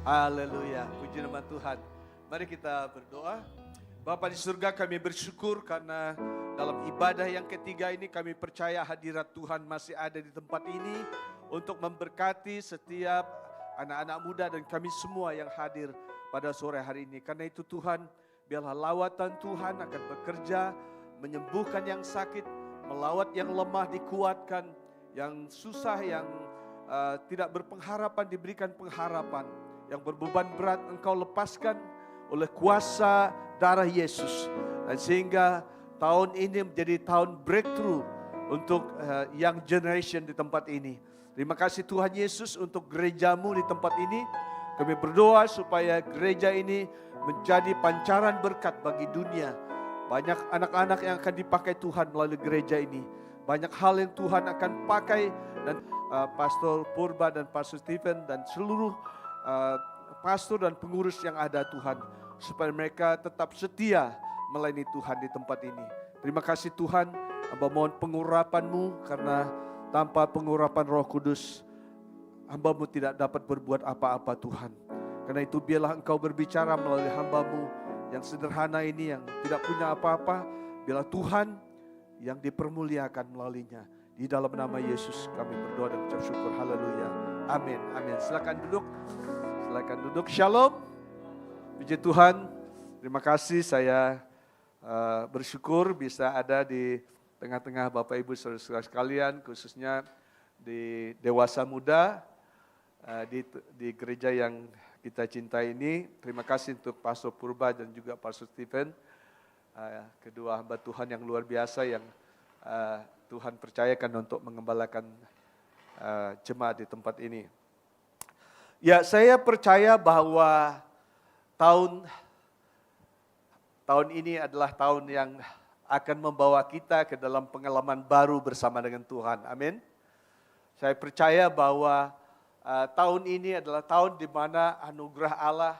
Haleluya, puji nama Tuhan. Mari kita berdoa. Bapa di surga, kami bersyukur karena dalam ibadah yang ketiga ini kami percaya hadirat Tuhan masih ada di tempat ini untuk memberkati setiap anak-anak muda dan kami semua yang hadir pada sore hari ini. Karena itu Tuhan, biarlah lawatan Tuhan akan bekerja, menyembuhkan yang sakit, melawat yang lemah dikuatkan, yang susah, yang tidak berpengharapan diberikan pengharapan, yang berbeban berat engkau lepaskan oleh kuasa darah Yesus. Dan sehingga tahun ini menjadi tahun breakthrough untuk young generation di tempat ini. Terima kasih Tuhan Yesus untuk gerejamu di tempat ini. Kami berdoa supaya gereja ini menjadi pancaran berkat bagi dunia. Banyak anak-anak yang akan dipakai Tuhan melalui gereja ini. Banyak hal yang Tuhan akan pakai dan Pastor Purba dan Pastor Stephen dan seluruh pastor dan pengurus yang ada Tuhan. Supaya mereka tetap setia melayani Tuhan di tempat ini. Terima kasih Tuhan, hamba mohon pengurapan-Mu karena tanpa pengurapan Roh Kudus, hamba-Mu tidak dapat berbuat apa-apa Tuhan. Karena itu biarlah Engkau berbicara melalui hamba-Mu yang sederhana ini, yang tidak punya apa-apa. Biarlah Tuhan yang dipermuliakan melaluinya. Di dalam nama Yesus kami berdoa dan ucap syukur. Haleluya. Amin. Amin. Silakan duduk. Silakan duduk. Shalom. Puji Tuhan, terima kasih saya bersyukur bisa ada di tengah-tengah Bapak Ibu Saudara sekalian, khususnya di dewasa muda, di gereja yang kita cintai ini. Terima kasih untuk Pastor Purba dan juga Pastor Stephen, kedua hamba Tuhan yang luar biasa yang Tuhan percayakan untuk mengembalakan jemaat di tempat ini. Ya, saya percaya bahwa tahun ini adalah tahun yang akan membawa kita ke dalam pengalaman baru bersama dengan Tuhan. Amin. Saya percaya bahwa tahun ini adalah tahun di mana anugerah Allah,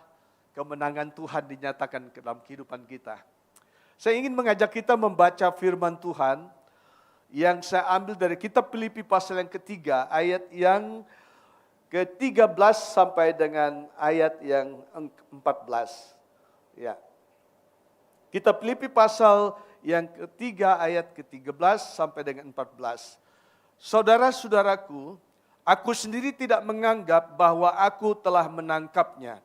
kemenangan Tuhan dinyatakan ke dalam kehidupan kita. Saya ingin mengajak kita membaca firman Tuhan yang saya ambil dari kitab Filipi pasal yang ketiga, ayat yang ke-13 sampai dengan ayat yang 14. Ya. Kitab Filipi pasal yang ketiga ayat ke-13 sampai dengan 14. Saudara-saudaraku, aku sendiri tidak menganggap bahwa aku telah menangkapnya.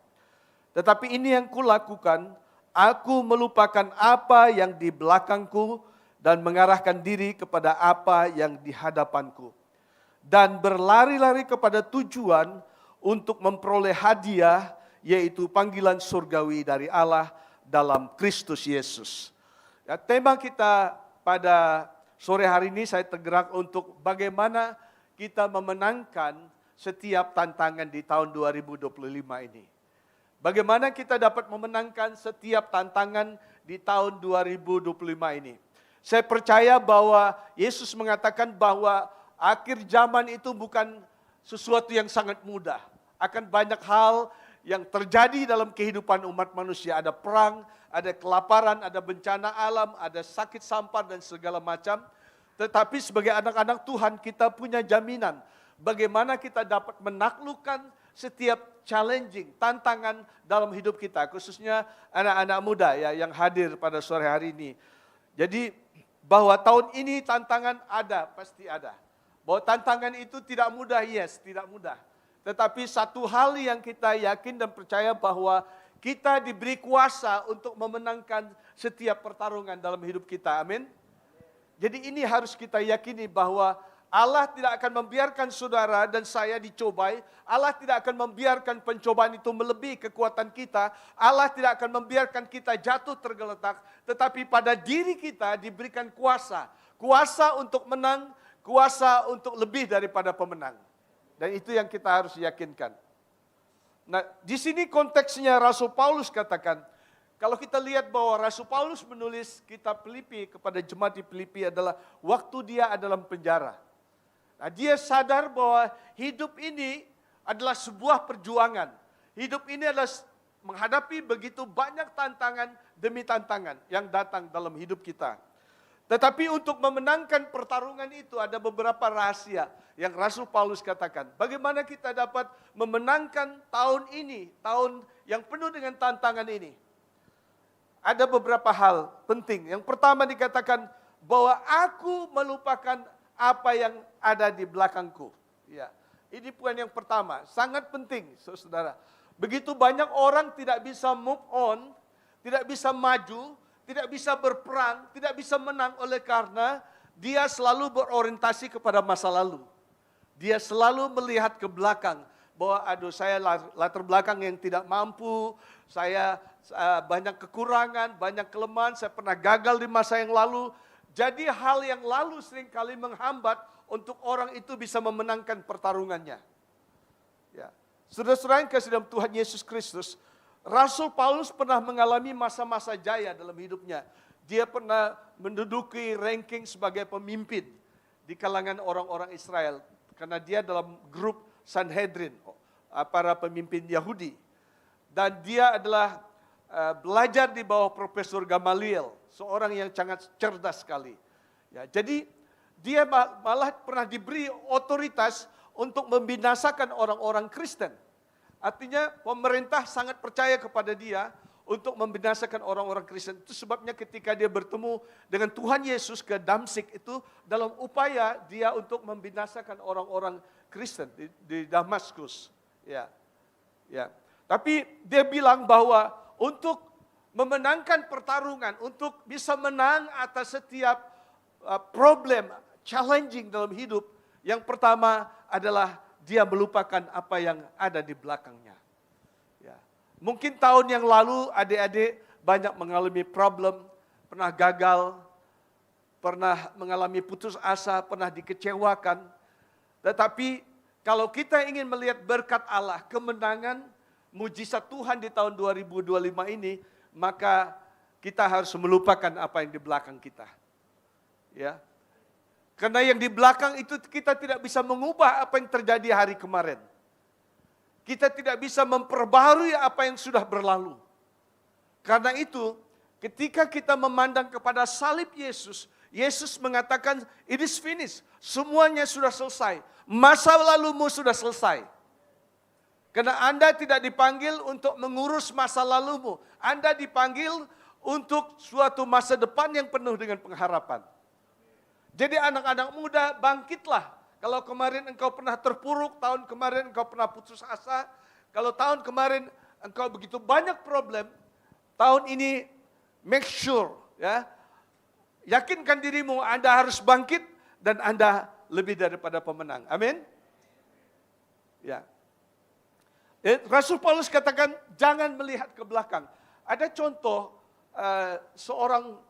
Tetapi ini yang kulakukan, aku melupakan apa yang di belakangku dan mengarahkan diri kepada apa yang di hadapanku. Dan berlari-lari kepada tujuan untuk memperoleh hadiah, yaitu panggilan surgawi dari Allah dalam Kristus Yesus. Ya, tema kita pada sore hari ini saya tergerak untuk bagaimana kita memenangkan setiap tantangan di tahun 2025 ini. Bagaimana kita dapat memenangkan setiap tantangan di tahun 2025 ini. Saya percaya bahwa Yesus mengatakan bahwa akhir zaman itu bukan sesuatu yang sangat mudah. Akan banyak hal yang terjadi dalam kehidupan umat manusia. Ada perang, ada kelaparan, ada bencana alam, ada sakit sampar dan segala macam. Tetapi sebagai anak-anak Tuhan kita punya jaminan. Bagaimana kita dapat menaklukkan setiap challenging, tantangan dalam hidup kita. Khususnya anak-anak muda ya yang hadir pada sore hari ini. Jadi bahwa tahun ini tantangan ada, pasti ada. Bahwa tantangan itu tidak mudah, yes, tidak mudah. Tetapi satu hal yang kita yakin dan percaya bahwa kita diberi kuasa untuk memenangkan setiap pertarungan dalam hidup kita, amin. Jadi ini harus kita yakini bahwa Allah tidak akan membiarkan saudara dan saya dicobai. Allah tidak akan membiarkan pencobaan itu melebihi kekuatan kita. Allah tidak akan membiarkan kita jatuh tergeletak. Tetapi pada diri kita diberikan kuasa. Kuasa untuk menang, kuasa untuk lebih daripada pemenang. Dan itu yang kita harus yakinkan. Nah, di sini konteksnya Rasul Paulus katakan, kalau kita lihat bahwa Rasul Paulus menulis kitab Filipi kepada jemaat di Filipi adalah waktu dia ada dalam penjara. Nah, dia sadar bahwa hidup ini adalah sebuah perjuangan. Hidup ini adalah menghadapi begitu banyak tantangan demi tantangan yang datang dalam hidup kita. Tetapi untuk memenangkan pertarungan itu ada beberapa rahasia yang Rasul Paulus katakan. Bagaimana kita dapat memenangkan tahun ini, tahun yang penuh dengan tantangan ini. Ada beberapa hal penting. Yang pertama dikatakan bahwa aku melupakan apa yang ada di belakangku. Ya, ini poin yang pertama, sangat penting, saudara. Begitu banyak orang tidak bisa move on, tidak bisa maju, tidak bisa berperang, tidak bisa menang oleh karena dia selalu berorientasi kepada masa lalu. Dia selalu melihat ke belakang bahwa aduh saya latar belakang yang tidak mampu, saya banyak kekurangan, banyak kelemahan, saya pernah gagal di masa yang lalu. Jadi hal yang lalu seringkali menghambat untuk orang itu bisa memenangkan pertarungannya. Ya. Saudara-saudara yang kasih dalam Tuhan Yesus Kristus, Rasul Paulus pernah mengalami masa-masa jaya dalam hidupnya. Dia pernah menduduki ranking sebagai pemimpin di kalangan orang-orang Israel. Karena dia dalam grup Sanhedrin, para pemimpin Yahudi. Dan dia adalah belajar di bawah Profesor Gamaliel, seorang yang sangat cerdas sekali. Ya, jadi dia malah pernah diberi otoritas untuk membinasakan orang-orang Kristen. Artinya pemerintah sangat percaya kepada dia untuk membinasakan orang-orang Kristen. Itu sebabnya ketika dia bertemu dengan Tuhan Yesus ke Damsyik itu dalam upaya dia untuk membinasakan orang-orang Kristen di Damaskus. Ya, ya. Tapi dia bilang bahwa untuk memenangkan pertarungan, untuk bisa menang atas setiap problem, challenging dalam hidup, yang pertama adalah dia melupakan apa yang ada di belakangnya. Ya. Mungkin tahun yang lalu adik-adik banyak mengalami problem, pernah gagal, pernah mengalami putus asa, pernah dikecewakan. Tetapi kalau kita ingin melihat berkat Allah, kemenangan, mujizat Tuhan di tahun 2025 ini, maka kita harus melupakan apa yang di belakang kita. Ya. Karena yang di belakang itu kita tidak bisa mengubah apa yang terjadi hari kemarin. Kita tidak bisa memperbaharui apa yang sudah berlalu. Karena itu, ketika kita memandang kepada salib Yesus, Yesus mengatakan, it is finished. Semuanya sudah selesai. Masa lalumu sudah selesai. Karena Anda tidak dipanggil untuk mengurus masa lalumu. Anda dipanggil untuk suatu masa depan yang penuh dengan pengharapan. Jadi anak-anak muda bangkitlah. Kalau kemarin engkau pernah terpuruk, tahun kemarin engkau pernah putus asa. Kalau tahun kemarin engkau begitu banyak problem, tahun ini make sure, ya, yakinkan dirimu Anda harus bangkit dan Anda lebih daripada pemenang. Amin. Ya. Rasul Paulus katakan jangan melihat ke belakang. Ada contoh seorang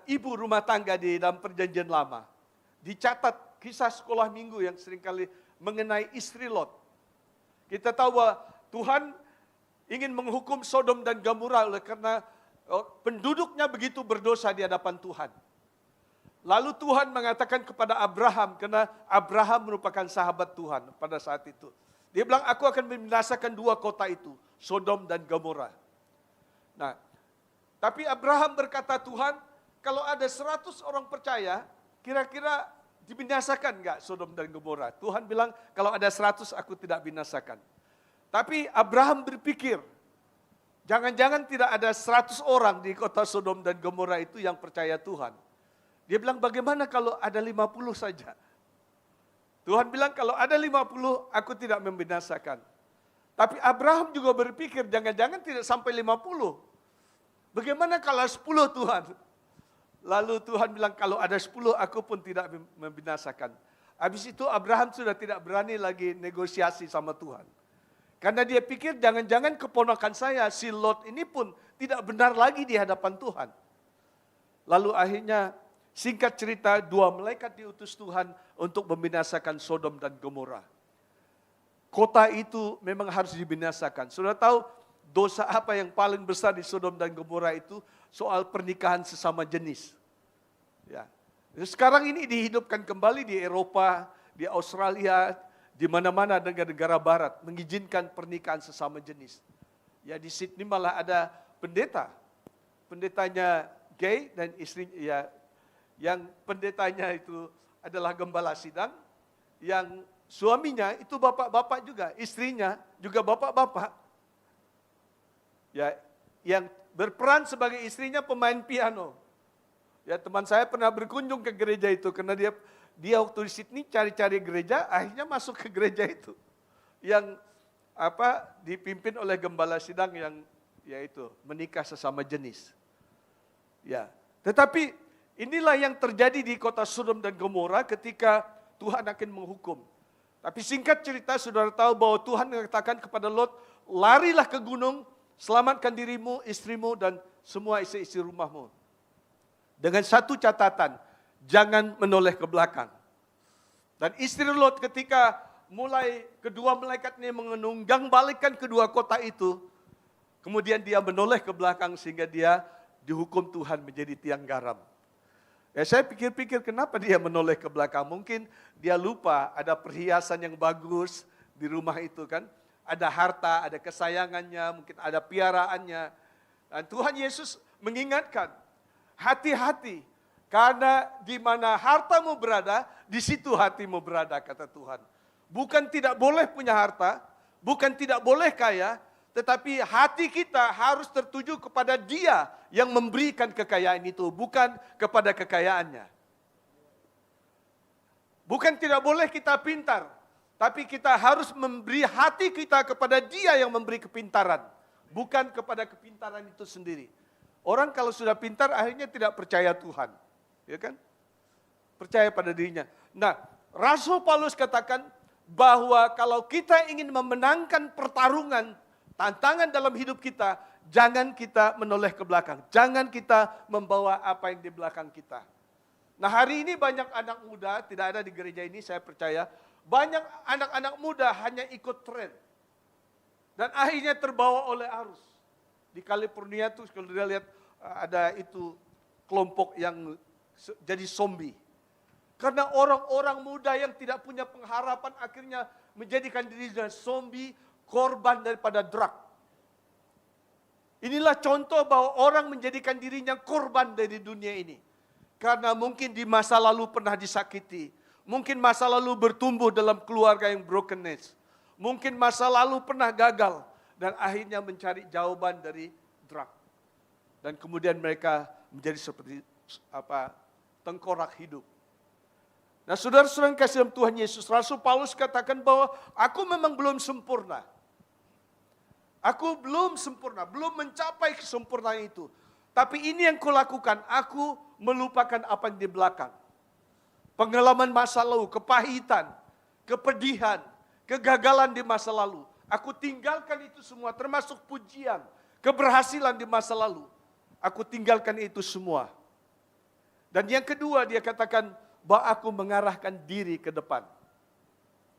ibu rumah tangga di dalam perjanjian lama. Dicatat kisah sekolah minggu yang seringkali mengenai istri Lot. Kita tahu bahwa Tuhan ingin menghukum Sodom dan Gomora oleh karena penduduknya begitu berdosa di hadapan Tuhan. Lalu Tuhan mengatakan kepada Abraham, karena Abraham merupakan sahabat Tuhan pada saat itu. Dia bilang, aku akan membinasakan dua kota itu, Sodom dan Gomora. Nah, tapi Abraham berkata, Tuhan, kalau ada 100 orang percaya, kira-kira dibinasakan enggak Sodom dan Gomora? Tuhan bilang, kalau ada 100 aku tidak binasakan. Tapi Abraham berpikir, jangan-jangan tidak ada 100 orang di kota Sodom dan Gomora itu yang percaya Tuhan. Dia bilang, bagaimana kalau ada 50 saja? Tuhan bilang, kalau ada 50, aku tidak membinasakan. Tapi Abraham juga berpikir, jangan-jangan tidak sampai 50. Bagaimana kalau 10 Tuhan? Lalu Tuhan bilang, kalau ada 10 aku pun tidak membinasakan. Habis itu Abraham sudah tidak berani lagi negosiasi sama Tuhan. Karena dia pikir jangan-jangan keponakan saya, si Lot ini pun tidak benar lagi di hadapan Tuhan. Lalu akhirnya singkat cerita, 2 malaikat diutus Tuhan untuk membinasakan Sodom dan Gomora. Kota itu memang harus dibinasakan. Sudah tahu dosa apa yang paling besar di Sodom dan Gomora itu? Soal pernikahan sesama jenis. Ya. Sekarang ini dihidupkan kembali di Eropa, di Australia, di mana-mana negara-negara barat mengizinkan pernikahan sesama jenis. Ya, di Sydney malah ada pendeta. Pendetanya gay dan istrinya ya yang pendetanya itu adalah gembala sidang, yang suaminya itu bapak-bapak juga, istrinya juga bapak-bapak. Ya, yang berperan sebagai istrinya pemain piano. Ya, teman saya pernah berkunjung ke gereja itu karena dia waktu di Sydney cari-cari gereja, akhirnya masuk ke gereja itu. Yang dipimpin oleh gembala sidang yang yaitu menikah sesama jenis. Ya, tetapi inilah yang terjadi di kota Sodom dan Gomora ketika Tuhan akan menghukum. Tapi singkat cerita, saudara tahu bahwa Tuhan mengatakan kepada Lot, larilah ke gunung, selamatkan dirimu, istrimu, dan semua isi-isi rumahmu. Dengan satu catatan, jangan menoleh ke belakang. Dan istri Lot ketika mulai kedua malaikat ini menunggang balikkan kedua kota itu, kemudian dia menoleh ke belakang sehingga dia dihukum Tuhan menjadi tiang garam. Ya, saya pikir-pikir kenapa dia menoleh ke belakang. Mungkin dia lupa ada perhiasan yang bagus di rumah itu kan. Ada harta, ada kesayangannya, mungkin ada piaraannya. Dan Tuhan Yesus mengingatkan, hati-hati. Karena di mana hartamu berada, di situ hatimu berada, kata Tuhan. Bukan tidak boleh punya harta, bukan tidak boleh kaya, tetapi hati kita harus tertuju kepada Dia yang memberikan kekayaan itu, bukan kepada kekayaannya. Bukan tidak boleh kita pintar, tapi kita harus memberi hati kita kepada Dia yang memberi kepintaran, bukan kepada kepintaran itu sendiri. Orang kalau sudah pintar akhirnya tidak percaya Tuhan, ya kan? Percaya pada dirinya. Nah, Rasul Paulus katakan bahwa kalau kita ingin memenangkan pertarungan, tantangan dalam hidup kita, jangan kita menoleh ke belakang. Jangan kita membawa apa yang di belakang kita. Nah, hari ini banyak anak muda, tidak ada di gereja ini, saya percaya. Banyak anak-anak muda hanya ikut tren. Dan akhirnya terbawa oleh arus. Di California tuh kalau dia lihat ada itu kelompok yang jadi zombie. Karena orang-orang muda yang tidak punya pengharapan akhirnya menjadikan dirinya zombie, korban daripada drug. Inilah contoh bahwa orang menjadikan dirinya korban dari dunia ini. Karena mungkin di masa lalu pernah disakiti. Mungkin masa lalu bertumbuh dalam keluarga yang brokenness. Mungkin masa lalu pernah gagal. Dan akhirnya mencari jawaban dari drug. Dan kemudian mereka menjadi seperti tengkorak hidup. Nah, saudara-saudara yang kasih dalam Tuhan Yesus, Rasul Paulus katakan bahwa aku memang belum sempurna. Aku belum sempurna, belum mencapai kesempurnaan itu. Tapi ini yang kulakukan, aku melupakan apa yang di belakang. Pengalaman masa lalu, kepahitan, kepedihan, kegagalan di masa lalu. Aku tinggalkan itu semua, termasuk pujian, keberhasilan di masa lalu. Aku tinggalkan itu semua. Dan yang kedua dia katakan, bahwa aku mengarahkan diri ke depan.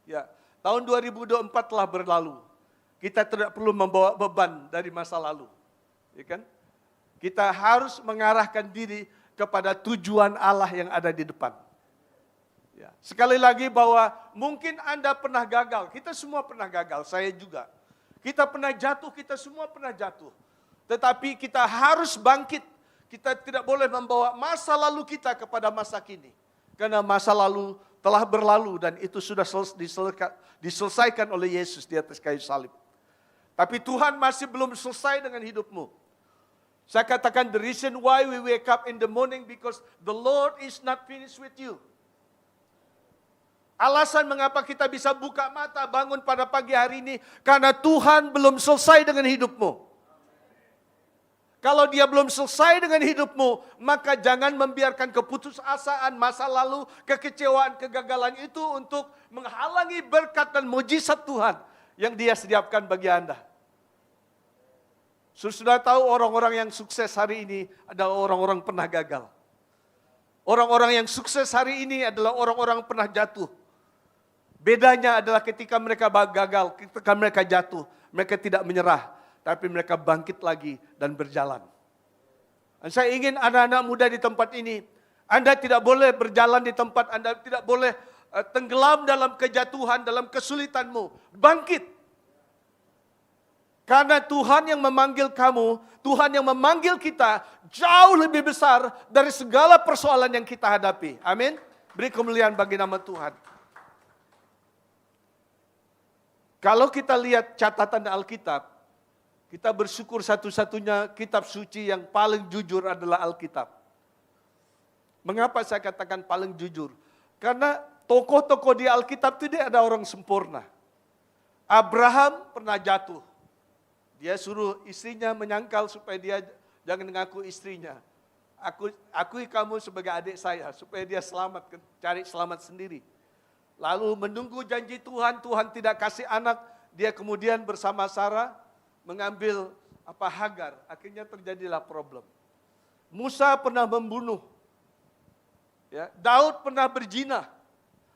Ya, tahun 2024 telah berlalu. Kita tidak perlu membawa beban dari masa lalu. Ya kan? Kita harus mengarahkan diri kepada tujuan Allah yang ada di depan. Ya. Sekali lagi bahwa mungkin Anda pernah gagal. Kita semua pernah gagal, saya juga. Kita pernah jatuh, kita semua pernah jatuh. Tetapi kita harus bangkit. Kita tidak boleh membawa masa lalu kita kepada masa kini. Karena masa lalu telah berlalu dan itu sudah diselesaikan oleh Yesus di atas kayu salib. Tapi Tuhan masih belum selesai dengan hidupmu. Saya katakan the reason why we wake up in the morning because the Lord is not finished with you. Alasan mengapa kita bisa buka mata bangun pada pagi hari ini karena Tuhan belum selesai dengan hidupmu. Kalau dia belum selesai dengan hidupmu, maka jangan membiarkan keputusasaan masa lalu, kekecewaan, kegagalan itu untuk menghalangi berkat dan mujizat Tuhan yang Dia sediakan bagi Anda. Sudah tahu orang-orang yang sukses hari ini adalah orang-orang pernah gagal. Orang-orang yang sukses hari ini adalah orang-orang pernah jatuh. Bedanya adalah ketika mereka gagal, ketika mereka jatuh, mereka tidak menyerah. Tapi mereka bangkit lagi dan berjalan. Dan saya ingin anak-anak muda di tempat ini, Anda tidak boleh berjalan di tempat, Anda tidak boleh tenggelam dalam kejatuhan, dalam kesulitanmu. Bangkit. Karena Tuhan yang memanggil kamu, Tuhan yang memanggil kita jauh lebih besar dari segala persoalan yang kita hadapi. Amin. Beri kemuliaan bagi nama Tuhan. Kalau kita lihat catatan Alkitab, kita bersyukur satu-satunya kitab suci yang paling jujur adalah Alkitab. Mengapa saya katakan paling jujur? Karena tokoh-tokoh di Alkitab itu dia ada orang sempurna. Abraham pernah jatuh. Dia suruh istrinya menyangkal supaya dia jangan mengaku istrinya. Akui kamu sebagai adik saya supaya dia selamat, cari selamat sendiri. Lalu menunggu janji Tuhan, Tuhan tidak kasih anak, dia kemudian bersama Sarah mengambil Hagar. Akhirnya terjadilah problem. Musa pernah membunuh. Ya, Daud pernah berzina.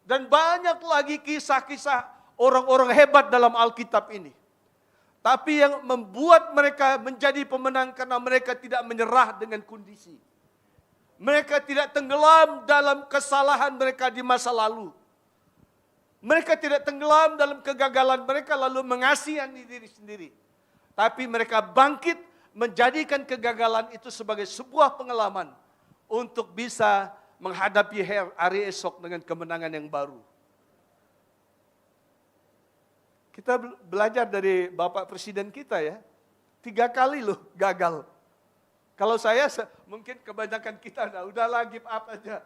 Dan banyak lagi kisah-kisah orang-orang hebat dalam Alkitab ini. Tapi yang membuat mereka menjadi pemenang karena mereka tidak menyerah dengan kondisi. Mereka tidak tenggelam dalam kesalahan mereka di masa lalu. Mereka tidak tenggelam dalam kegagalan mereka lalu mengasihani diri sendiri. Tapi mereka bangkit menjadikan kegagalan itu sebagai sebuah pengalaman untuk bisa menghadapi hari esok dengan kemenangan yang baru. Kita belajar dari Bapak Presiden kita ya. 3 kali loh gagal. Kalau saya mungkin kebanyakan kita udahlah give up aja.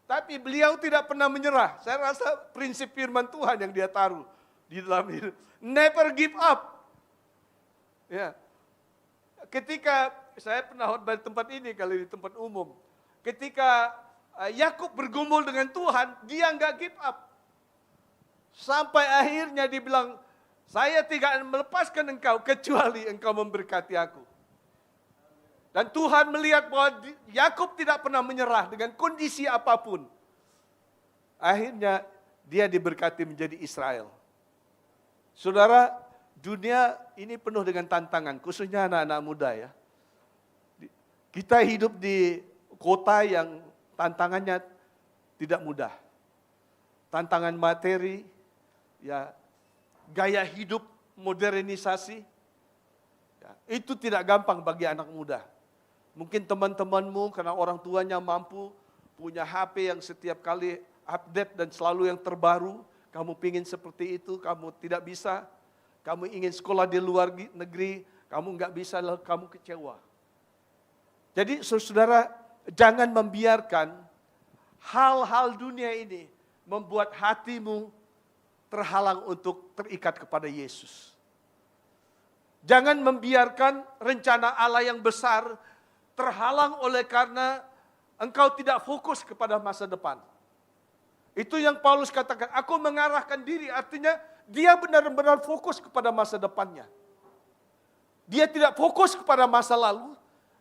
Tapi beliau tidak pernah menyerah. Saya rasa prinsip firman Tuhan yang dia taruh di dalam hidup. Never give up. Ya. Ketika saya pernah khotbah di tempat ini kali di tempat umum. Ketika Yakub bergumul dengan Tuhan, dia nggak give up. Sampai akhirnya dibilang, saya tidak akan melepaskan engkau kecuali engkau memberkati aku. Dan Tuhan melihat bahwa Yakub tidak pernah menyerah dengan kondisi apapun. Akhirnya dia diberkati menjadi Israel. Saudara, dunia ini penuh dengan tantangan, khususnya anak-anak muda ya. Kita hidup di kota yang tantangannya tidak mudah. Tantangan materi, ya, gaya hidup modernisasi, ya, itu tidak gampang bagi anak muda. Mungkin teman-temanmu karena orang tuanya mampu, punya HP yang setiap kali update dan selalu yang terbaru, kamu pingin seperti itu, kamu tidak bisa. Kamu ingin sekolah di luar negeri, kamu nggak bisa, lalu kamu kecewa. Jadi saudara, jangan membiarkan hal-hal dunia ini membuat hatimu terhalang untuk terikat kepada Yesus. Jangan membiarkan rencana Allah yang besar terhalang oleh karena engkau tidak fokus kepada masa depan. Itu yang Paulus katakan, aku mengarahkan diri, artinya dia benar-benar fokus kepada masa depannya. Dia tidak fokus kepada masa lalu,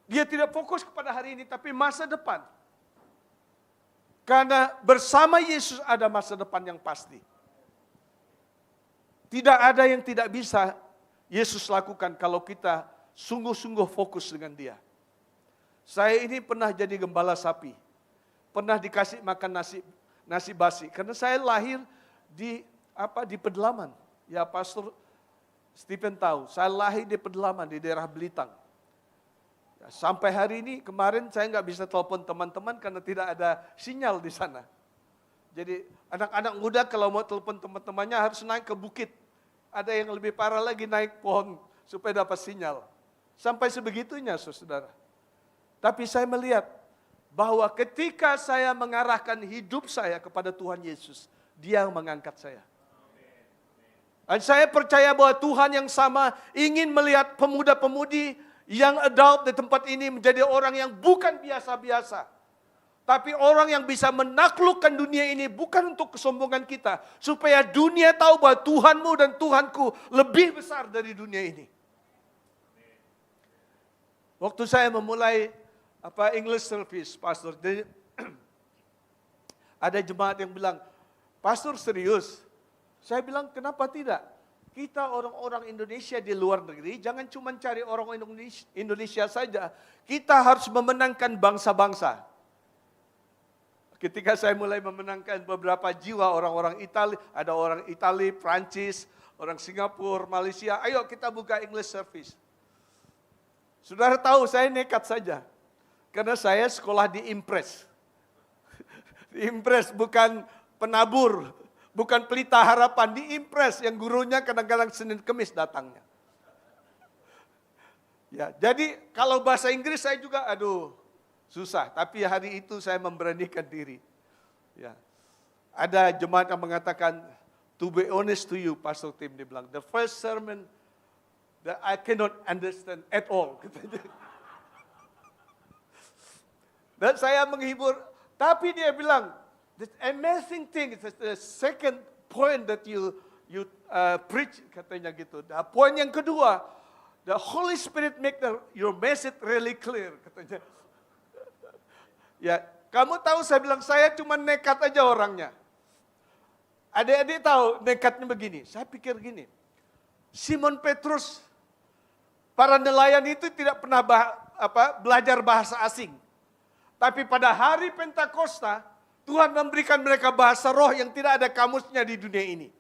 dia tidak fokus kepada hari ini, tapi masa depan. Karena bersama Yesus ada masa depan yang pasti. Tidak ada yang tidak bisa Yesus lakukan kalau kita sungguh-sungguh fokus dengan Dia. Saya ini pernah jadi gembala sapi. Pernah dikasih makan nasi basi. Karena saya lahir di pedalaman. Ya Pastor Stephen tahu, saya lahir di pedalaman di daerah Belitang. Ya, sampai hari ini, kemarin saya nggak bisa telepon teman-teman karena tidak ada sinyal di sana. Jadi anak-anak muda kalau mau telepon teman-temannya harus naik ke bukit. Ada yang lebih parah lagi naik pohon supaya dapat sinyal. Sampai sebegitunya saudara. Tapi saya melihat bahwa ketika saya mengarahkan hidup saya kepada Tuhan Yesus, Dia mengangkat saya. Dan saya percaya bahwa Tuhan yang sama ingin melihat pemuda-pemudi yang adult di tempat ini menjadi orang yang bukan biasa-biasa. Tapi orang yang bisa menaklukkan dunia ini bukan untuk kesombongan kita. Supaya dunia tahu bahwa Tuhanmu dan Tuhanku lebih besar dari dunia ini. Waktu saya memulai English service, Pastor, ada jemaat yang bilang, Pastor serius? Saya bilang, kenapa tidak? Kita orang-orang Indonesia di luar negeri, jangan cuma cari orang Indonesia saja. Kita harus memenangkan bangsa-bangsa. Ketika saya mulai memenangkan beberapa jiwa orang-orang Itali, ada orang Itali, Prancis, orang Singapura, Malaysia, ayo kita buka English service. Saudara tahu saya nekat saja. Karena saya sekolah di Impres. Di Impres bukan penabur, bukan pelita harapan, di Impres yang gurunya kadang-kadang Senin Kemis datangnya. Ya, jadi kalau bahasa Inggris saya juga susah, tapi hari itu saya memberanikan diri. Ya. Ada jemaat yang mengatakan, to be honest to you, Pastor Tim, dia bilang, the first sermon that I cannot understand at all. Dan saya menghibur, tapi dia bilang, the amazing thing, the second point that you preach, katanya gitu. Nah, poin yang kedua, the Holy Spirit make your message really clear, katanya. Ya, kamu tahu saya bilang, saya cuma nekat aja orangnya. Adik-adik tahu nekatnya begini, saya pikir gini, Simon Petrus, para nelayan itu tidak pernah belajar bahasa asing. Tapi pada hari Pentakosta, Tuhan memberikan mereka bahasa roh yang tidak ada kamusnya di dunia ini.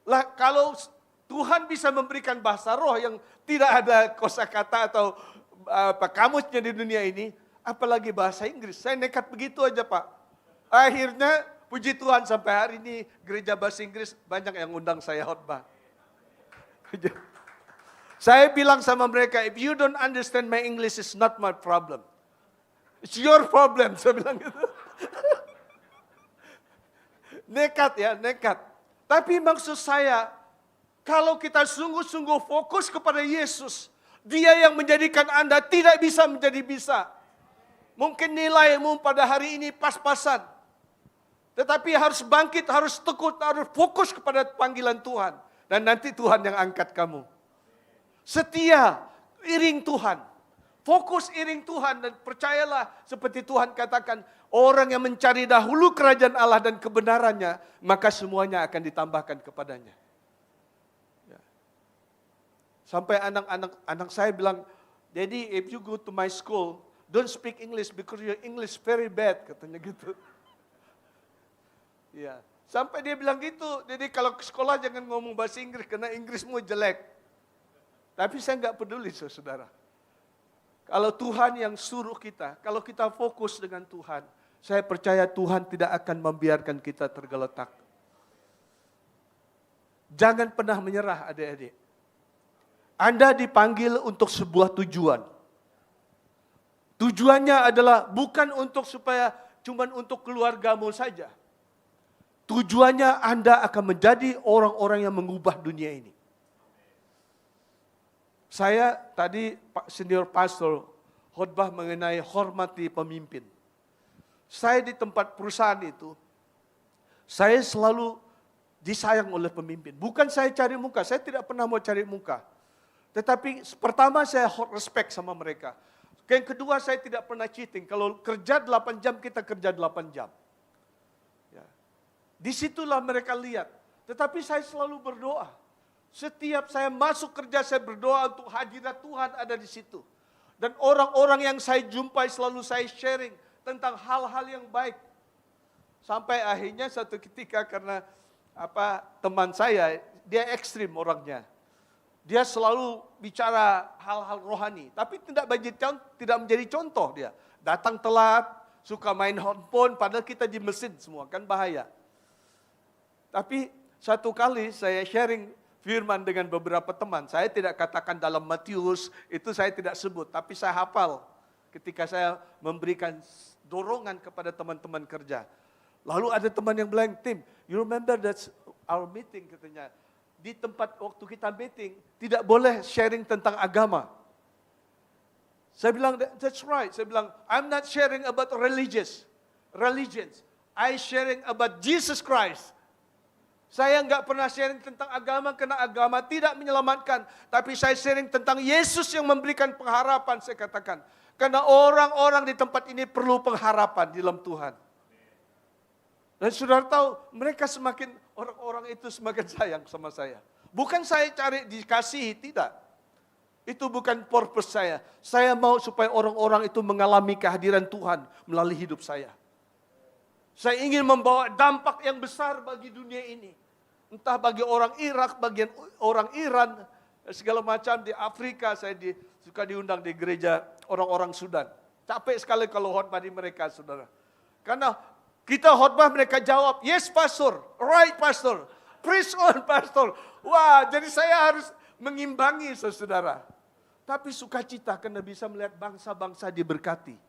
Lah kalau Tuhan bisa memberikan bahasa roh yang tidak ada kosakata atau kamusnya di dunia ini, apalagi bahasa Inggris. Saya nekat begitu aja, Pak. Akhirnya puji Tuhan sampai hari ini gereja bahasa Inggris banyak yang undang saya khotbah. Saya bilang sama mereka, if you don't understand my English, it's not my problem. It's your problem, saya bilang gitu. Nekat ya, nekat. Tapi maksud saya, kalau kita sungguh-sungguh fokus kepada Yesus, Dia yang menjadikan Anda tidak bisa menjadi bisa. Mungkin nilaimu pada hari ini pas-pasan. Tetapi harus bangkit, harus tekun, harus fokus kepada panggilan Tuhan. Dan nanti Tuhan yang angkat kamu. Setia, iring Tuhan. Fokus iring Tuhan dan percayalah seperti Tuhan katakan, orang yang mencari dahulu kerajaan Allah dan kebenarannya, maka semuanya akan ditambahkan kepadanya. Ya. Sampai anak saya bilang, Daddy, if you go to my school, don't speak English because your English very bad, katanya gitu. Ya, sampai dia bilang gitu, jadi kalau ke sekolah jangan ngomong bahasa Inggris karena Inggrismu jelek. Tapi saya nggak peduli, saudara. Kalau Tuhan yang suruh kita, kalau kita fokus dengan Tuhan, saya percaya Tuhan tidak akan membiarkan kita tergeletak. Jangan pernah menyerah, adik-adik. Anda dipanggil untuk sebuah tujuan. Tujuannya adalah bukan untuk supaya cuman untuk keluargamu saja. Tujuannya Anda akan menjadi orang-orang yang mengubah dunia ini. Saya tadi senior pastor khotbah mengenai hormati pemimpin. Saya di tempat perusahaan itu, saya selalu disayang oleh pemimpin. Bukan saya cari muka, saya tidak pernah mau cari muka. Tetapi pertama saya respect sama mereka. Yang kedua saya tidak pernah cheating. Kalau kerja 8 jam, kita kerja 8 jam. Ya. Disitulah mereka lihat. Tetapi saya selalu berdoa. Setiap saya masuk kerja, saya berdoa untuk hadirat Tuhan ada di situ. Dan orang-orang yang saya jumpai selalu saya sharing tentang hal-hal yang baik. Sampai akhirnya satu ketika karena teman saya, dia ekstrim orangnya. Dia selalu bicara hal-hal rohani, tapi tidak menjadi contoh dia. Datang telat, suka main handphone, padahal kita di mesin semua, kan bahaya. Tapi satu kali saya sharing firman dengan beberapa teman. Saya tidak katakan dalam Matius, itu saya tidak sebut. Tapi saya hafal ketika saya memberikan dorongan kepada teman-teman kerja. Lalu ada teman yang bilang, Tim, you remember that's our meeting, katanya. Di tempat waktu kita meeting, tidak boleh sharing tentang agama. Saya bilang, that's right. Saya bilang, I'm not sharing about religions. I sharing about Jesus Christ. Saya enggak pernah sharing tentang agama karena agama tidak menyelamatkan. Tapi saya sharing tentang Yesus yang memberikan pengharapan, saya katakan. Karena orang-orang di tempat ini perlu pengharapan di dalam Tuhan. Dan saudara tahu, mereka orang-orang itu semakin sayang sama saya. Bukan saya cari dikasihi, tidak. Itu bukan purpose saya. Saya mau supaya orang-orang itu mengalami kehadiran Tuhan melalui hidup saya. Saya ingin membawa dampak yang besar bagi dunia ini. Entah bagi orang Irak, bagian orang Iran, segala macam di Afrika. Saya suka diundang di gereja orang-orang Sudan. Capek sekali kalau khotbah di mereka, saudara. Karena kita khotbah mereka jawab, yes pastor, right pastor, preach on pastor. Wah, jadi saya harus mengimbangi saudara. Tapi sukacita karena bisa melihat bangsa-bangsa diberkati.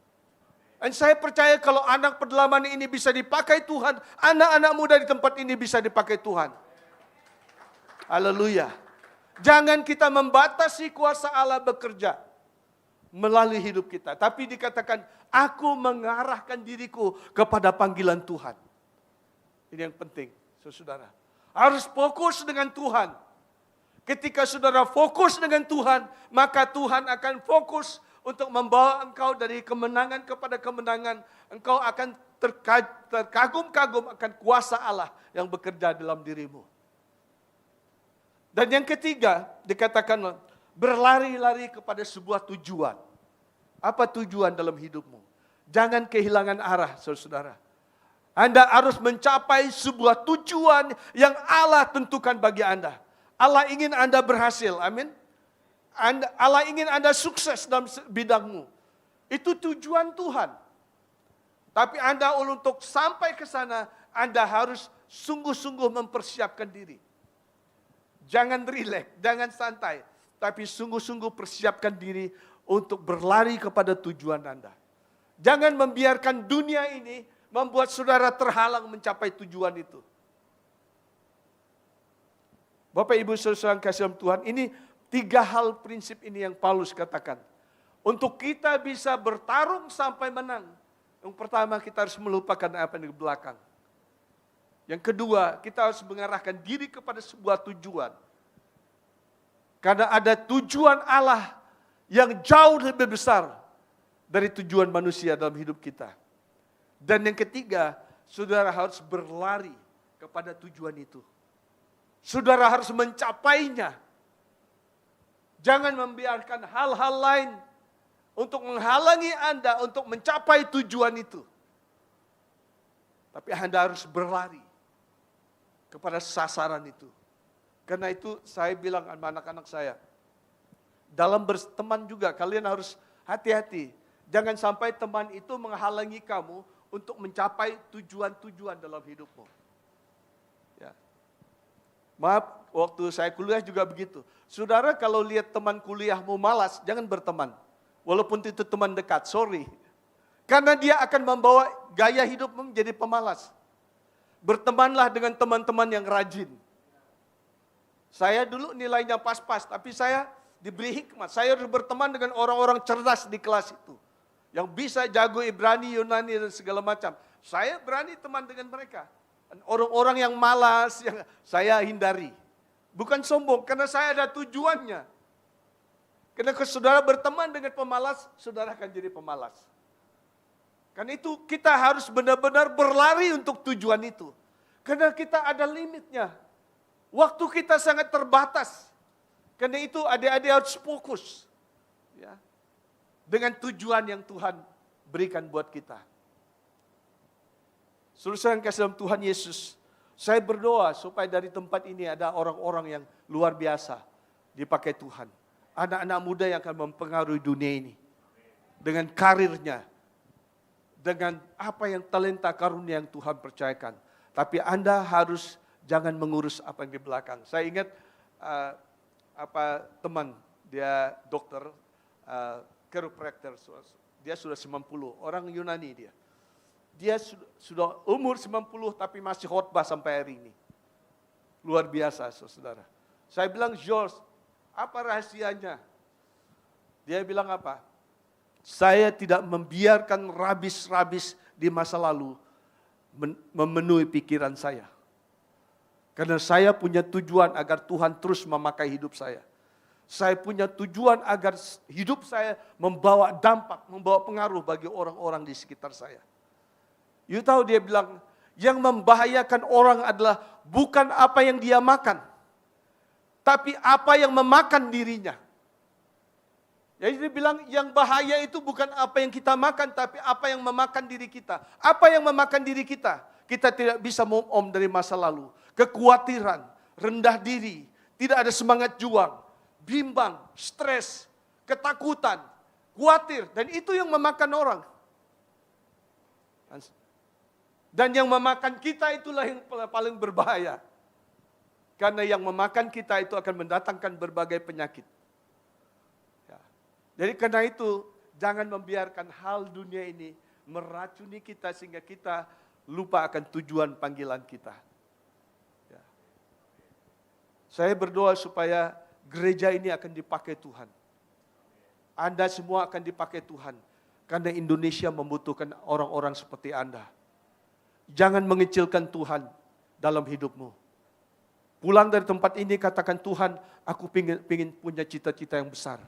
Dan saya percaya kalau anak pedalaman ini bisa dipakai Tuhan, anak-anak muda di tempat ini bisa dipakai Tuhan. Haleluya. Jangan kita membatasi kuasa Allah bekerja melalui hidup kita. Tapi dikatakan, aku mengarahkan diriku kepada panggilan Tuhan. Ini yang penting, saudara. Harus fokus dengan Tuhan. Ketika saudara fokus dengan Tuhan, maka Tuhan akan fokus untuk membawa engkau dari kemenangan kepada kemenangan. Engkau akan terkagum-kagum akan kuasa Allah yang bekerja dalam dirimu. Dan yang ketiga, dikatakan berlari-lari kepada sebuah tujuan. Apa tujuan dalam hidupmu? Jangan kehilangan arah, saudara. Anda harus mencapai sebuah tujuan yang Allah tentukan bagi Anda. Allah ingin Anda berhasil, amin. Allah ingin Anda sukses dalam bidangmu. Itu tujuan Tuhan. Tapi Anda untuk sampai ke sana, Anda harus sungguh-sungguh mempersiapkan diri. Jangan rileks, jangan santai. Tapi sungguh-sungguh persiapkan diri untuk berlari kepada tujuan Anda. Jangan membiarkan dunia ini membuat saudara terhalang mencapai tujuan itu. Bapak Ibu saudara kasih dalam Tuhan, ini 3 hal prinsip ini yang Paulus katakan. Untuk kita bisa bertarung sampai menang. Yang pertama kita harus melupakan apa yang di belakang. Yang kedua kita harus mengarahkan diri kepada sebuah tujuan. Karena ada tujuan Allah yang jauh lebih besar dari tujuan manusia dalam hidup kita. Dan yang ketiga, saudara harus berlari kepada tujuan itu. Saudara harus mencapainya. Jangan membiarkan hal-hal lain untuk menghalangi Anda untuk mencapai tujuan itu. Tapi Anda harus berlari kepada sasaran itu. Karena itu saya bilang sama anak-anak saya, dalam berteman juga kalian harus hati-hati. Jangan sampai teman itu menghalangi kamu untuk mencapai tujuan-tujuan dalam hidupmu. Ya. Maaf, waktu saya kuliah juga begitu. Saudara kalau lihat teman kuliahmu malas, jangan berteman. Walaupun itu teman dekat, sorry. Karena dia akan membawa gaya hidupmu menjadi pemalas. Bertemanlah dengan teman-teman yang rajin. Saya dulu nilainya pas-pas, tapi saya diberi hikmat. Saya harus berteman dengan orang-orang cerdas di kelas itu. Yang bisa jago Ibrani, Yunani, dan segala macam. Saya berani teman dengan mereka. Orang-orang yang malas, yang saya hindari. Bukan sombong, karena saya ada tujuannya. Karena kalau saudara berteman dengan pemalas, saudara akan jadi pemalas. Karena itu kita harus benar-benar berlari untuk tujuan itu. Karena kita ada limitnya. Waktu kita sangat terbatas. Karena itu adik-adik harus fokus. Ya, dengan tujuan yang Tuhan berikan buat kita. Saudara yang kasih dalam Tuhan Yesus, saya berdoa supaya dari tempat ini ada orang-orang yang luar biasa dipakai Tuhan. Anak-anak muda yang akan mempengaruhi dunia ini. Dengan karirnya. Dengan apa yang talenta karunia yang Tuhan percayakan. Tapi Anda harus jangan mengurus apa yang di belakang. Saya ingat teman, dia dokter, chiropractor, dia sudah 90, orang Yunani dia. Dia sudah umur 90 tapi masih khotbah sampai hari ini. Luar biasa saudara. Saya bilang, George, apa rahasianya? Dia bilang apa? Saya tidak membiarkan rabis-rabis di masa lalu memenuhi pikiran saya. Karena saya punya tujuan agar Tuhan terus memakai hidup saya. Saya punya tujuan agar hidup saya membawa dampak, membawa pengaruh bagi orang-orang di sekitar saya. You tahu dia bilang, yang membahayakan orang adalah bukan apa yang dia makan, tapi apa yang memakan dirinya. Jadi dia bilang yang bahaya itu bukan apa yang kita makan, tapi apa yang memakan diri kita. Apa yang memakan diri kita? Kita tidak bisa move on dari masa lalu. kekhawatiran, rendah diri, tidak ada semangat juang, bimbang, stres, ketakutan, khawatir. Dan itu yang memakan orang. Dan yang memakan kita itulah yang paling berbahaya. Karena yang memakan kita itu akan mendatangkan berbagai penyakit. Ya. Jadi karena itu, jangan membiarkan hal dunia ini meracuni kita sehingga kita lupa akan tujuan panggilan kita. Ya. Saya berdoa supaya gereja ini akan dipakai Tuhan. Anda semua akan dipakai Tuhan. Karena Indonesia membutuhkan orang-orang seperti Anda. Jangan mengecilkan Tuhan dalam hidupmu. Pulang dari tempat ini katakan, Tuhan, aku ingin punya cita-cita yang besar.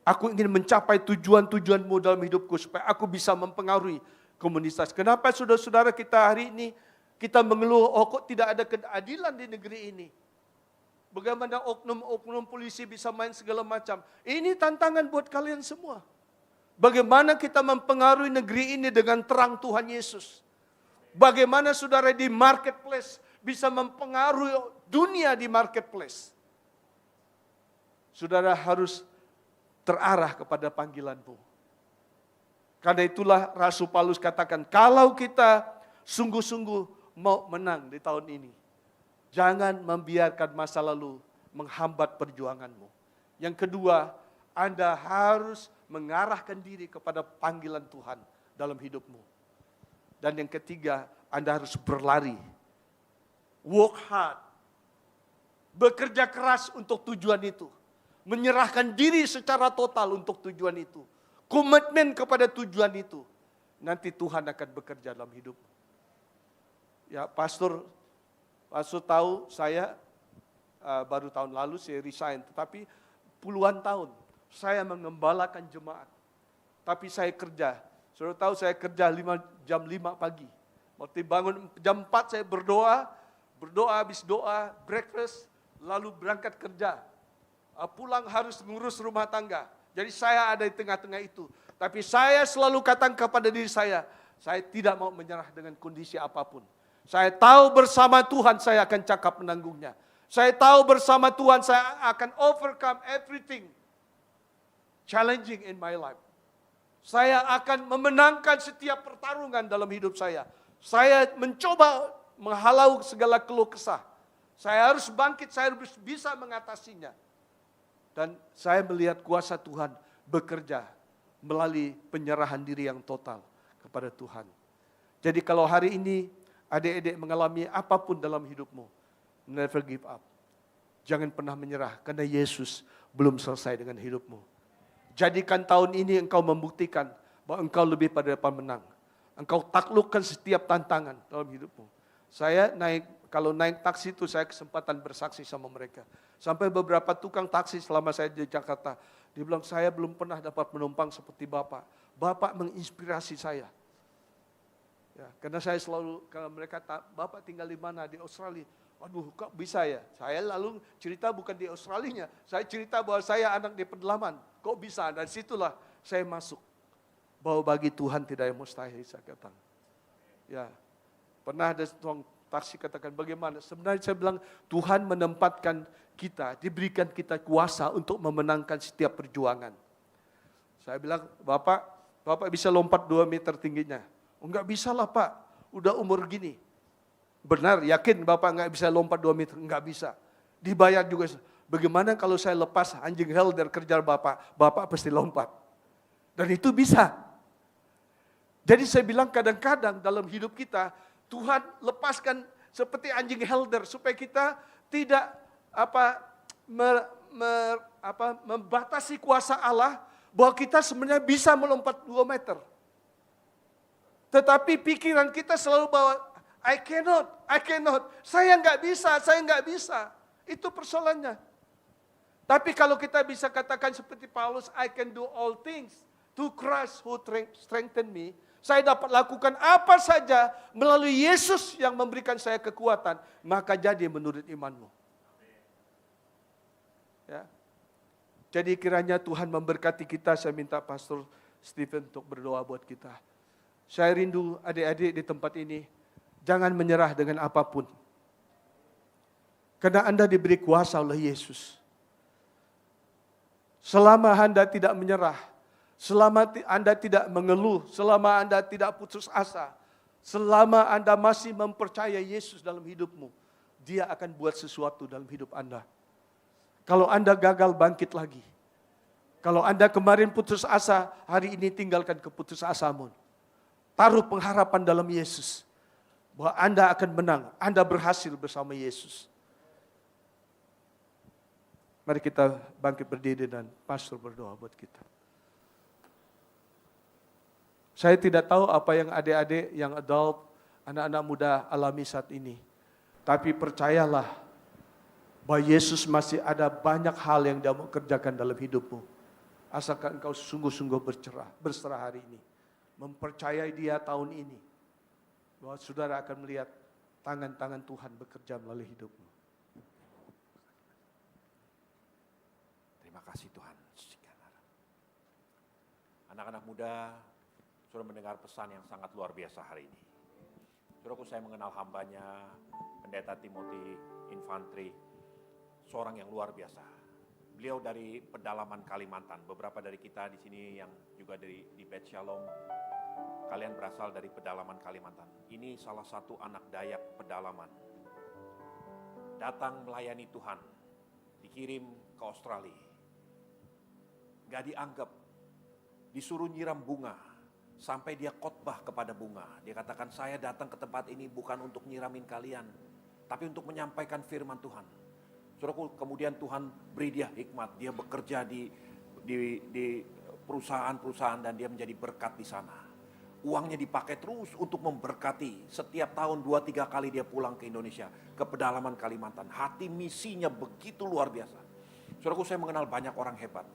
Aku ingin mencapai tujuan-tujuanmu dalam hidupku supaya aku bisa mempengaruhi komunitas. Kenapa saudara-saudara kita hari ini kita mengeluh, oh kok tidak ada keadilan di negeri ini. Bagaimana oknum-oknum polisi bisa main segala macam. Ini tantangan buat kalian semua. Bagaimana kita mempengaruhi negeri ini dengan terang Tuhan Yesus. Bagaimana saudara di marketplace bisa mempengaruhi dunia di marketplace. Saudara harus terarah kepada panggilanmu. Karena itulah Rasul Paulus katakan, kalau kita sungguh-sungguh mau menang di tahun ini, jangan membiarkan masa lalu menghambat perjuanganmu. Yang kedua, Anda harus mengarahkan diri kepada panggilan Tuhan dalam hidupmu. Dan yang ketiga, Anda harus berlari. Work hard. Bekerja keras untuk tujuan itu. Menyerahkan diri secara total untuk tujuan itu. Komitmen kepada tujuan itu. Nanti Tuhan akan bekerja dalam hidup. Ya, Pastor tahu saya baru tahun lalu saya resign. Tetapi puluhan tahun saya mengembalakan jemaat. Tapi saya kerja. Saudara tahu saya kerja jam 5 pagi. Waktu bangun jam 4 saya berdoa habis doa, breakfast, lalu berangkat kerja. Pulang harus mengurus rumah tangga. Jadi saya ada di tengah-tengah itu. Tapi saya selalu katakan kepada diri saya tidak mau menyerah dengan kondisi apapun. Saya tahu bersama Tuhan saya akan cakap menanggungnya. Saya tahu bersama Tuhan saya akan overcome everything challenging in my life. Saya akan memenangkan setiap pertarungan dalam hidup saya. Saya mencoba menghalau segala keluh kesah. Saya harus bangkit, saya harus bisa mengatasinya. Dan saya melihat kuasa Tuhan bekerja melalui penyerahan diri yang total kepada Tuhan. Jadi kalau hari ini adik-adik mengalami apapun dalam hidupmu, never give up. Jangan pernah menyerah karena Yesus belum selesai dengan hidupmu. Jadikan tahun ini engkau membuktikan bahwa engkau lebih pada pemenang. Engkau taklukkan setiap tantangan dalam hidupmu. Saya kalau naik taksi itu saya kesempatan bersaksi sama mereka. Sampai beberapa tukang taksi selama saya di Jakarta, dia bilang saya belum pernah dapat menumpang seperti Bapak. Bapak menginspirasi saya. Ya, karena saya selalu, kalau mereka Bapak tinggal di mana? Di Australia. Waduh, kok bisa ya? Saya lalu cerita bukan di Australinya, saya cerita bahwa saya anak di pedalaman. Kok bisa? Dan situlah saya masuk. Bahwa bagi Tuhan tidak yang mustahil, saya katakan. Ya. Pernah ada tukang taksi katakan bagaimana? Sebenarnya saya bilang Tuhan menempatkan kita, diberikan kita kuasa untuk memenangkan setiap perjuangan. Saya bilang, Bapak bisa lompat 2 meter tingginya. Enggak bisa lah Pak, udah umur gini. Benar, yakin Bapak enggak bisa lompat 2 meter? Enggak bisa. Dibayar juga. Bagaimana kalau saya lepas anjing helder kejar Bapak pasti lompat. Dan itu bisa. Jadi saya bilang kadang-kadang dalam hidup kita, Tuhan lepaskan seperti anjing helder supaya kita tidak membatasi kuasa Allah bahwa kita sebenarnya bisa melompat 2 meter. Tetapi pikiran kita selalu bahwa I cannot, saya nggak bisa. Itu persoalannya. Tapi kalau kita bisa katakan seperti Paulus, I can do all things to Christ who strengthen me. Saya dapat lakukan apa saja melalui Yesus yang memberikan saya kekuatan. Maka jadi menurut imanmu. Ya. Jadi kiranya Tuhan memberkati kita. Saya minta Pastor Stephen untuk berdoa buat kita. Saya rindu adik-adik di tempat ini. Jangan menyerah dengan apapun. Karena Anda diberi kuasa oleh Yesus. Selama Anda tidak menyerah, selama Anda tidak mengeluh, selama Anda tidak putus asa, selama Anda masih mempercayai Yesus dalam hidupmu, Dia akan buat sesuatu dalam hidup Anda. Kalau Anda gagal, bangkit lagi. Kalau Anda kemarin putus asa, hari ini tinggalkan keputusasamu. Taruh pengharapan dalam Yesus. Bahwa Anda akan menang, Anda berhasil bersama Yesus. Mari kita bangkit berdiri dan pastor berdoa buat kita. Saya tidak tahu apa yang adik-adik, yang adult, anak-anak muda alami saat ini. Tapi percayalah bahwa Yesus masih ada banyak hal yang Dia mau kerjakan dalam hidupmu. Asalkan engkau sungguh-sungguh berserah hari ini. Mempercayai Dia tahun ini. Bahwa saudara akan melihat tangan-tangan Tuhan bekerja melalui hidupmu. Terima kasih Tuhan. Anak-anak muda sudah mendengar pesan yang sangat luar biasa hari ini. Saudaraku, saya mengenal hambanya, Pendeta Timothy Infantri, seorang yang luar biasa. Beliau dari pedalaman Kalimantan. Beberapa dari kita di sini yang juga di Bet Shalom, kalian berasal dari pedalaman Kalimantan. Ini salah satu anak Dayak pedalaman. Datang melayani Tuhan, dikirim ke Australia. Gak dianggap, disuruh nyiram bunga, sampai dia khotbah kepada bunga. Dia katakan, saya datang ke tempat ini bukan untuk nyiramin kalian, tapi untuk menyampaikan firman Tuhan. Saudaraku, kemudian Tuhan beri dia hikmat, dia bekerja di perusahaan-perusahaan dan dia menjadi berkat di sana. Uangnya dipakai terus untuk memberkati. Setiap tahun 2-3 kali dia pulang ke Indonesia, ke pedalaman Kalimantan. Hati misinya begitu luar biasa. Saudaraku, saya mengenal banyak orang hebat.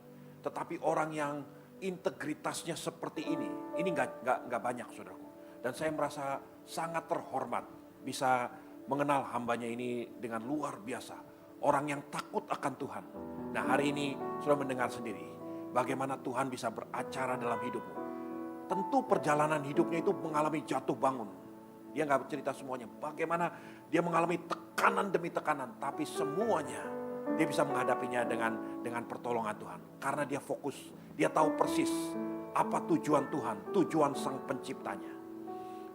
Tetapi orang yang integritasnya seperti ini nggak banyak, saudaraku. Dan saya merasa sangat terhormat bisa mengenal hambanya ini dengan luar biasa. Orang yang takut akan Tuhan. Nah, hari ini sudah mendengar sendiri bagaimana Tuhan bisa beracara dalam hidupmu. Tentu perjalanan hidupnya itu mengalami jatuh bangun. Dia nggak cerita semuanya. Bagaimana dia mengalami tekanan demi tekanan, tapi semuanya dia bisa menghadapinya dengan pertolongan Tuhan. Karena dia fokus, dia tahu persis apa tujuan Tuhan, tujuan Sang Penciptanya.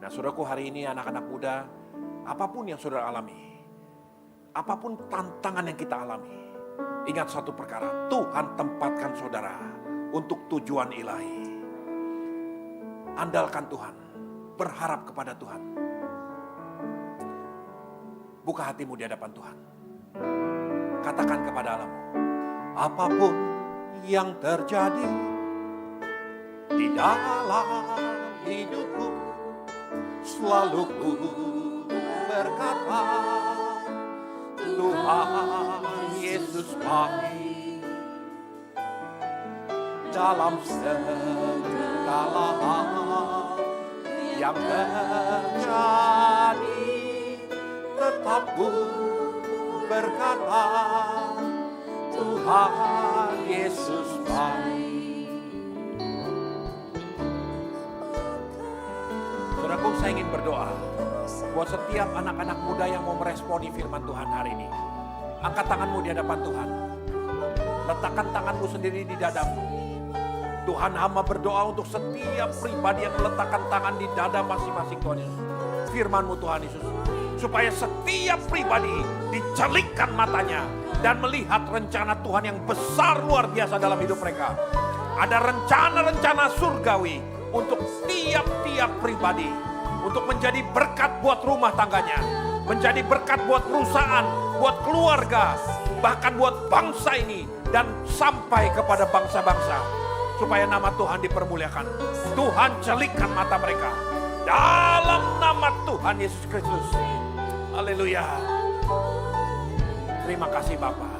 Nah, saudaraku, hari ini anak-anak muda, apapun yang saudara alami, apapun tantangan yang kita alami, ingat satu perkara, Tuhan tempatkan saudara untuk tujuan ilahi. Andalkan Tuhan, berharap kepada Tuhan. Buka hatimu di hadapan Tuhan. Katakan kepada Allahmu, apapun yang terjadi di dalam hidupku, selalu ku berkata, Tuhan Yesus baik dalam segala hal yang terjadi. Tetap ku berkata, Tuhan Yesus baik. Saudaraku, saya ingin berdoa buat setiap anak-anak muda yang mau meresponi firman Tuhan hari ini. Angkat tanganmu di hadapan Tuhan. Letakkan tanganmu sendiri di dadamu. Tuhan, hamba berdoa untuk setiap pribadi yang meletakkan tangan di dada masing-masing, Tuhan Yesus. Firman-Mu, Tuhan Yesus, supaya setiap pribadi dicelikkan matanya dan melihat rencana Tuhan yang besar luar biasa dalam hidup mereka. Ada rencana-rencana surgawi untuk tiap-tiap pribadi, untuk menjadi berkat buat rumah tangganya, menjadi berkat buat perusahaan, buat keluarga, bahkan buat bangsa ini dan sampai kepada bangsa-bangsa, supaya nama Tuhan dipermuliakan. Tuhan celikkan mata mereka dalam nama Tuhan Yesus Kristus. Haleluya. Terima kasih Bapa.